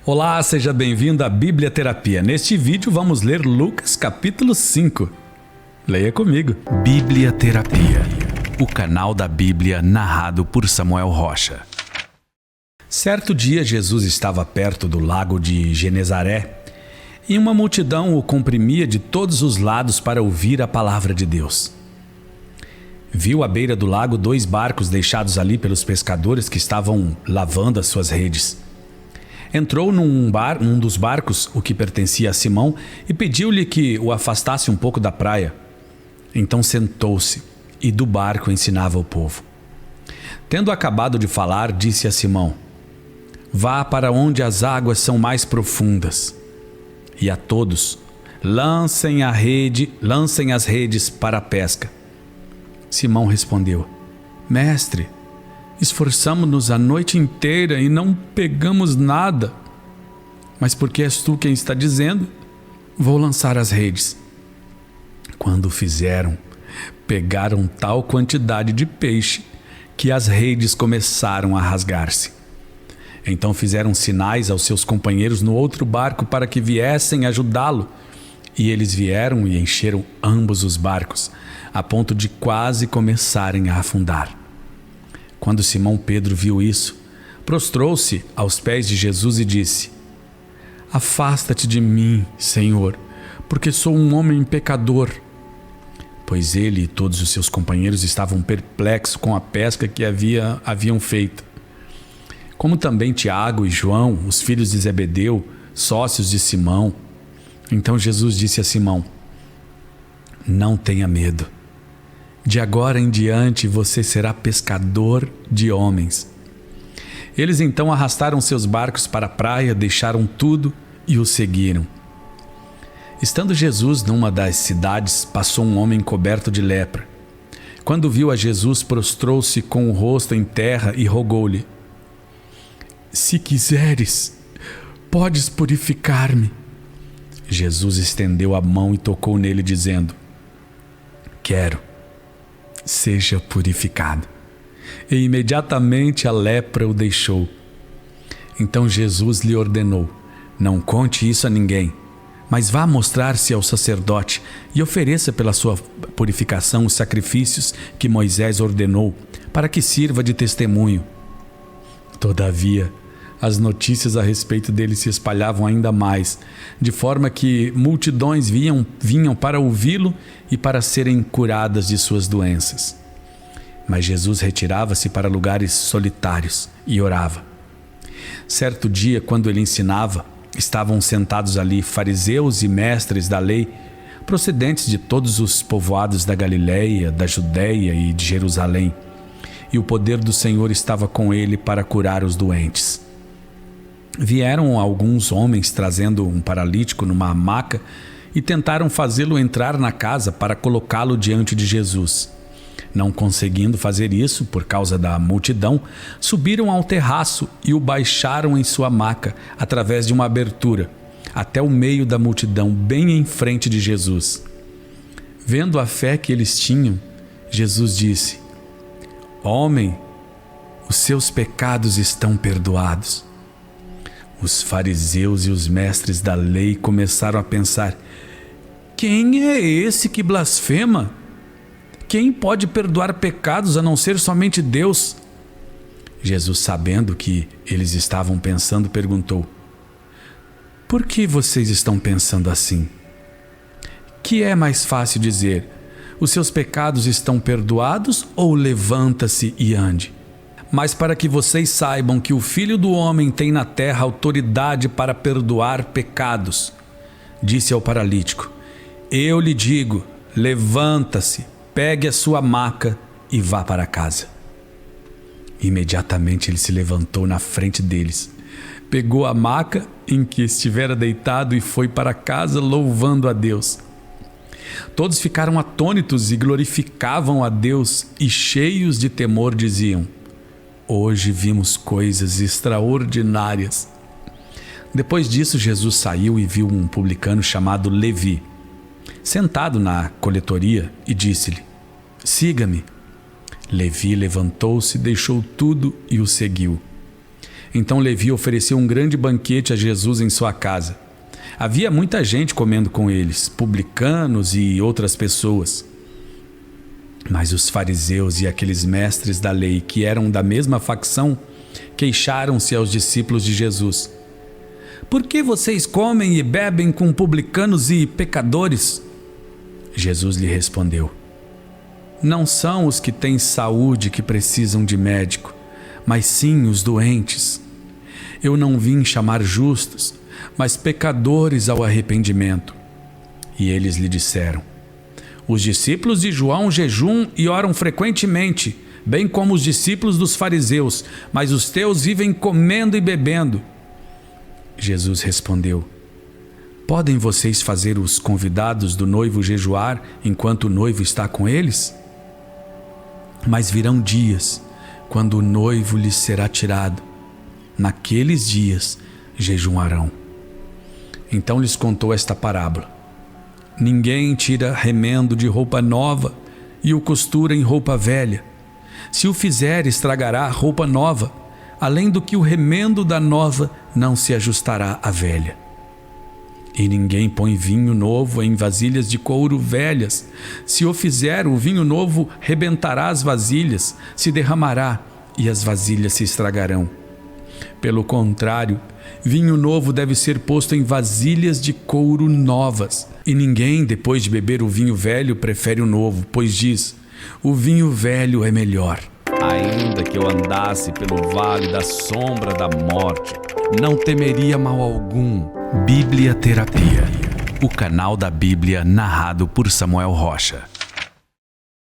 Olá, seja bem-vindo à Bíblia Terapia. Neste vídeo vamos ler Lucas capítulo 5. Leia comigo. Bíblia Terapia, o canal da Bíblia narrado por Samuel Rocha. Certo dia Jesus estava perto do lago de Genezaré e uma multidão o comprimia de todos os lados para ouvir a palavra de Deus. Viu à beira do lago 2 barcos deixados ali pelos pescadores que estavam lavando as suas redes. Entrou num dos barcos, o que pertencia a Simão, e pediu-lhe que o afastasse um pouco da praia. Então sentou-se e do barco ensinava o povo. Tendo acabado de falar, disse a Simão: "Vá para onde as águas são mais profundas, e a todos lancem as redes para a pesca." Simão respondeu: "Mestre, esforçamo-nos a noite inteira e não pegamos nada. Mas porque és tu quem está dizendo, vou lançar as redes." Quando o fizeram, pegaram tal quantidade de peixe que as redes começaram a rasgar-se. Então fizeram sinais aos seus companheiros no outro barco para que viessem ajudá-lo. E eles vieram e encheram ambos os barcos, a ponto de quase começarem a afundar. Quando Simão Pedro viu isso, prostrou-se aos pés de Jesus e disse: "Afasta-te de mim, Senhor, porque sou um homem pecador." Pois ele e todos os seus companheiros estavam perplexos com a pesca que haviam feito. Como também Tiago e João, os filhos de Zebedeu, sócios de Simão. Então Jesus disse a Simão: "Não tenha medo. De agora em diante você será pescador de homens." Eles então arrastaram seus barcos para a praia, deixaram tudo e o seguiram. Estando Jesus numa das cidades, passou um homem coberto de lepra. Quando viu a Jesus, prostrou-se com o rosto em terra e rogou-lhe: "Se quiseres, podes purificar-me." Jesus estendeu a mão e tocou nele, dizendo: "Quero, seja purificado." E imediatamente a lepra o deixou. Então Jesus lhe ordenou: "Não conte isso a ninguém, mas vá mostrar-se ao sacerdote e ofereça pela sua purificação os sacrifícios que Moisés ordenou, para que sirva de testemunho." Todavia, as notícias a respeito dele se espalhavam ainda mais, de forma que multidões vinham para ouvi-lo e para serem curadas de suas doenças. Mas Jesus retirava-se para lugares solitários e orava. Certo dia, quando ele ensinava, estavam sentados ali fariseus e mestres da lei, procedentes de todos os povoados da Galileia, da Judeia e de Jerusalém, e o poder do Senhor estava com ele para curar os doentes. Vieram alguns homens trazendo um paralítico numa maca e tentaram fazê-lo entrar na casa para colocá-lo diante de Jesus. Não conseguindo fazer isso por causa da multidão, subiram ao terraço e o baixaram em sua maca através de uma abertura, até o meio da multidão, bem em frente de Jesus. Vendo a fé que eles tinham, Jesus disse: "Homem, os seus pecados estão perdoados." Os fariseus e os mestres da lei começaram a pensar: "Quem é esse que blasfema? Quem pode perdoar pecados a não ser somente Deus?" Jesus, sabendo que eles estavam pensando, perguntou: "Por que vocês estão pensando assim? Que é mais fácil dizer: os seus pecados estão perdoados, ou levanta-se e ande? Mas para que vocês saibam que o Filho do Homem tem na terra autoridade para perdoar pecados," disse ao paralítico: "Eu lhe digo, levanta-se, pegue a sua maca e vá para casa." Imediatamente ele se levantou na frente deles, pegou a maca em que estivera deitado e foi para casa louvando a Deus. Todos ficaram atônitos e glorificavam a Deus, e cheios de temor diziam: "Hoje vimos coisas extraordinárias." Depois disso, Jesus saiu e viu um publicano chamado Levi sentado na coletoria e disse-lhe: "Siga-me." Levi levantou-se, deixou tudo e o seguiu. Então Levi ofereceu um grande banquete a Jesus em sua casa. Havia muita gente comendo com eles, publicanos e outras pessoas. Mas os fariseus e aqueles mestres da lei, que eram da mesma facção, queixaram-se aos discípulos de Jesus. Por que vocês comem e bebem com publicanos e pecadores? Jesus lhe respondeu: Não são os que têm saúde que precisam de médico, mas sim os doentes. Eu não vim chamar justos, mas pecadores ao arrependimento. E eles lhe disseram: Os discípulos de João jejuam e oram frequentemente, bem como os discípulos dos fariseus, mas os teus vivem comendo e bebendo. Jesus respondeu: Podem vocês fazer os convidados do noivo jejuar enquanto o noivo está com eles? Mas virão dias quando o noivo lhes será tirado. Naqueles dias jejuarão. Então lhes contou esta parábola: Ninguém tira remendo de roupa nova e o costura em roupa velha. Se o fizer, estragará a roupa nova, além do que o remendo da nova não se ajustará à velha. E ninguém põe vinho novo em vasilhas de couro velhas. Se o fizer, o vinho novo rebentará as vasilhas, se derramará e as vasilhas se estragarão. Pelo contrário, vinho novo deve ser posto em vasilhas de couro novas. E ninguém, depois de beber o vinho velho, prefere o novo, pois diz: o vinho velho é melhor. Ainda que eu andasse pelo vale da sombra da morte, não temeria mal algum. Bíblia Terapia, o canal da Bíblia narrado por Samuel Rocha.